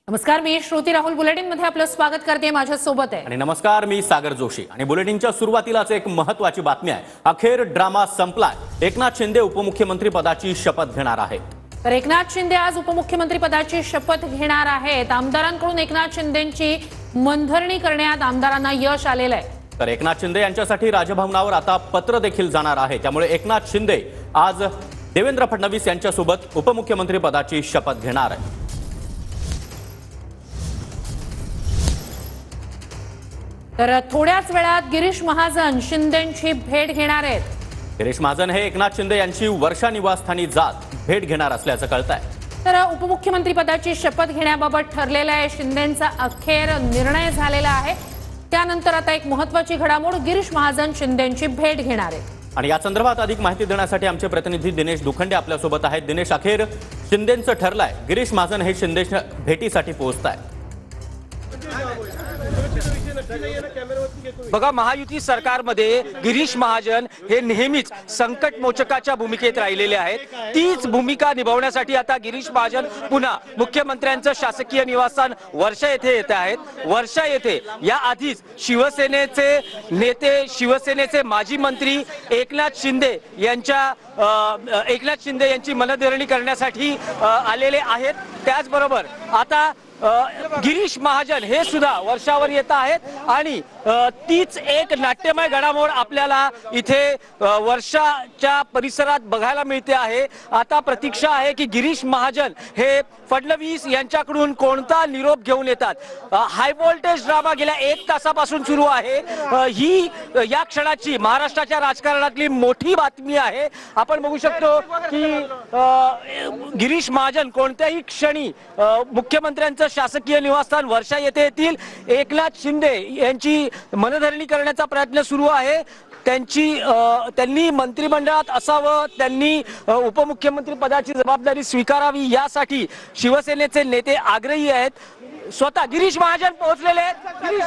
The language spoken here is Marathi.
नमस्कार, मी श्रुती राहुल बुलेटिन मध्ये आपलं स्वागत करते। माझ्या सोबत आहे आणि नमस्कार, मी सागर जोशी। आणि बुलेटिनच्या सुरुवातीलाच एक महत्त्वाची बातमी आहे। अखेर ड्रामा संपलाय। एकनाथ शिंदे उपमुख्यमंत्री पदाची शपथ घेणार आहेत। तर एकनाथ शिंदे आज उपमुख्यमंत्री पदाची शपथ घेणार आहेत। आमदारांकडून एकनाथ शिंदेंची मनधरणी करण्यात आमदारांना यश आलेलं आहे। तर एकनाथ शिंदे यांच्यासाठी राजभवनावर आता पत्र देखील जाणार आहे। त्यामुळे एकनाथ शिंदे आज देवेंद्र फडणवीस यांच्यासोबत उपमुख्यमंत्री पदाची शपथ घेणार आहेत। तर थोड्याच वेळात गिरीश महाजन शिंदेंची भेट घेणार आहेत। गिरीश महाजन हे एकनाथ शिंदे यांची वर्षा निवासस्थानी जात भेट घेणार असल्याचं कळतंय। तर उपमुख्यमंत्री पदाची शपथ घेण्याबाबत ठरलेला आहे। शिंदेंचा अखेर निर्णय झालेला आहे। त्यानंतर आता एक महत्त्वाची घडामोड, गिरीश महाजन शिंदेंची भेट घेणार आहेत। आणि या संदर्भात अधिक माहिती देण्यासाठी आमचे प्रतिनिधी दिनेश दुखंडे आपल्या सोबत आहेत। दिनेश, अखेर शिंदेंचं ठरलंय, गिरीश महाजन हे शिंदे भेटीसाठी पोहोचतायत। बघा, महायुती सरकारमध्ये गिरीश महाजन हे नेहमीच संकट मोचकाच्या भूमिकेत राहिलेले आहेत। तीच भूमिका निभावण्यासाठी आता गिरीश महाजन पुन्हा मुख्यमंत्र्यांचं शासकीय निवासस्थान वर्षा येथे येत आहेत। वर्षा येथे या आधीच शिवसेनेचे नेते, शिवसेनेचे माजी मंत्री एकनाथ शिंदे यांची मनधरणी करण्यासाठी आलेले आहेत। त्याचबरोबर आता गिरीश महाजन हे सुद्धा वर्षावर येत आहेत आणि तीच एक नाट्यमय घडामोड आपल्याला इथे वर्षाच्या परिसरात बघायला मिळते आहे। आता प्रतीक्षा आहे की गिरीश महाजन हे फडणवीस यांच्याकडून कोणता निरोप घेऊन येतात। हाय व्होल्टेज ड्रामा गेल्या 1 तासापासून सुरू आहे। ही या क्षणाची महाराष्ट्राच्या राजकारणातली मोठी बातमी आहे। आपण बघू शकतो की गिरीश महाजन कोणत्याही क्षणी मुख्यमंत्र्यांचं शासकीय निवासस्थान वर्षा येथे येतील। एकनाथ शिंदे यांची मनधरणी करण्याचा प्रयत्न सुरू आहे। त्यांनी मंत्रिमंडळात असावं, त्यांनी उपमुख्यमंत्री पदाची जबाबदारी स्वीकारावी यासाठी शिवसेनेचे नेते आग्रही आहेत। स्वतः गिरीश महाजन पोहोचलेले आहेत।